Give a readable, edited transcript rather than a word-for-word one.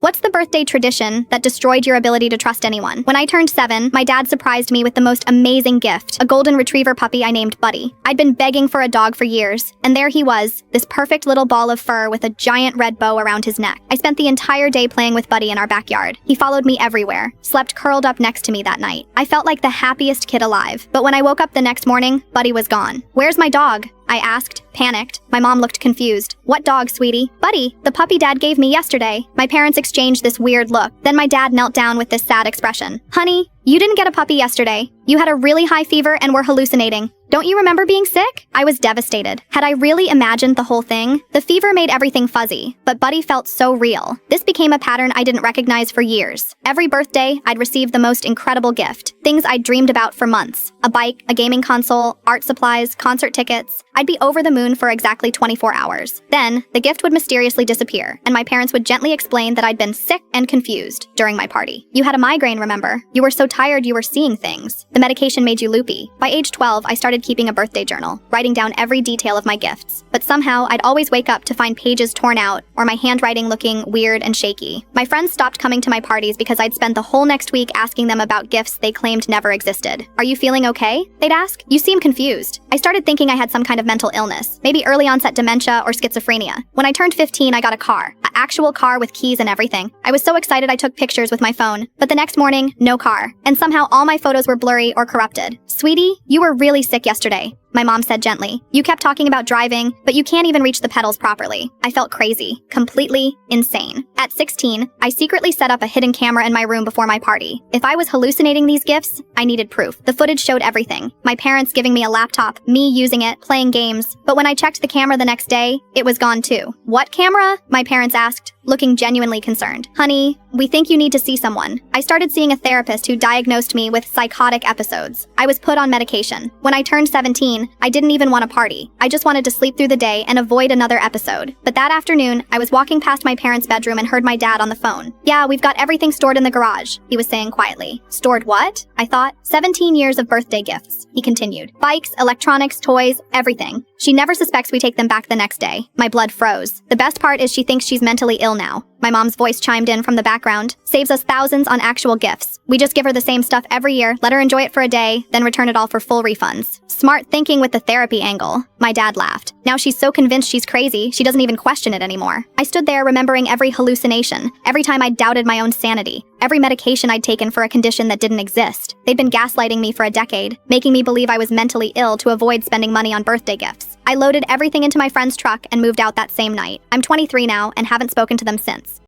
What's the birthday tradition that destroyed your ability to trust anyone? When I turned 7, my dad surprised me with the most amazing gift, a golden retriever puppy I named Buddy. I'd been begging for a dog for years, and there he was, this perfect little ball of fur with a giant red bow around his neck. I spent the entire day playing with Buddy in our backyard. He followed me everywhere, slept curled up next to me that night. I felt like the happiest kid alive. But when I woke up the next morning, Buddy was gone. "Where's my dog?" I asked, panicked. My mom looked confused. "What dog, sweetie?" "Buddy, the puppy Dad gave me yesterday." My parents exchanged this weird look. Then my dad knelt down with this sad expression. "Honey, you didn't get a puppy yesterday. You had a really high fever and were hallucinating. Don't you remember being sick?" I was devastated. Had I really imagined the whole thing? The fever made everything fuzzy, but Buddy felt so real. This became a pattern I didn't recognize for years. Every birthday, I'd receive the most incredible gift. Things I'd dreamed about for months. A bike, a gaming console, art supplies, concert tickets. I'd be over the moon for exactly 24 hours. Then, the gift would mysteriously disappear, and my parents would gently explain that I'd been sick and confused during my party. "You had a migraine, remember? You were so tired you were seeing things. The medication made you loopy." By age 12, I started keeping a birthday journal, writing down every detail of my gifts. But somehow, I'd always wake up to find pages torn out or my handwriting looking weird and shaky. My friends stopped coming to my parties because I'd spent the whole next week asking them about gifts they claimed never existed. "Are you feeling okay?" they'd ask. "You seem confused." I started thinking I had some kind of mental illness, maybe early onset dementia or schizophrenia. When I turned 15, I got a car, an actual car with keys and everything. I was so excited I took pictures with my phone, but the next morning, no car. And somehow all my photos were blurry or corrupted. "Sweetie, you were really sick yesterday," my mom said gently. "You kept talking about driving, but you can't even reach the pedals properly." I felt crazy, completely insane. At 16, I secretly set up a hidden camera in my room before my party. If I was hallucinating these gifts, I needed proof. The footage showed everything. My parents giving me a laptop, me using it, playing games. But when I checked the camera the next day, it was gone too. "What camera?" my parents asked, looking genuinely concerned. "Honey, we think you need to see someone." I started seeing a therapist who diagnosed me with psychotic episodes. I was put on medication. When I turned 17, I didn't even want to party. I just wanted to sleep through the day and avoid another episode. But that afternoon, I was walking past my parents' bedroom and heard my dad on the phone. "Yeah, we've got everything stored in the garage," he was saying quietly. "Stored what?" I thought. 17 years of birthday gifts," he continued. "Bikes, electronics, toys, everything. She never suspects we take them back the next day." My blood froze. "The best part is she thinks she's mentally ill now." My mom's voice chimed in from the background. "Saves us thousands on actual gifts. We just give her the same stuff every year, let her enjoy it for a day, then return it all for full refunds." Smart thinking with the therapy angle. My dad laughed. "Now she's so convinced she's crazy, she doesn't even question it anymore." I stood there remembering every hallucination, every time I doubted my own sanity, every medication I'd taken for a condition that didn't exist. They'd been gaslighting me for a decade, making me believe I was mentally ill to avoid spending money on birthday gifts. I loaded everything into my friend's truck and moved out that same night. I'm 23 now and haven't spoken to them since.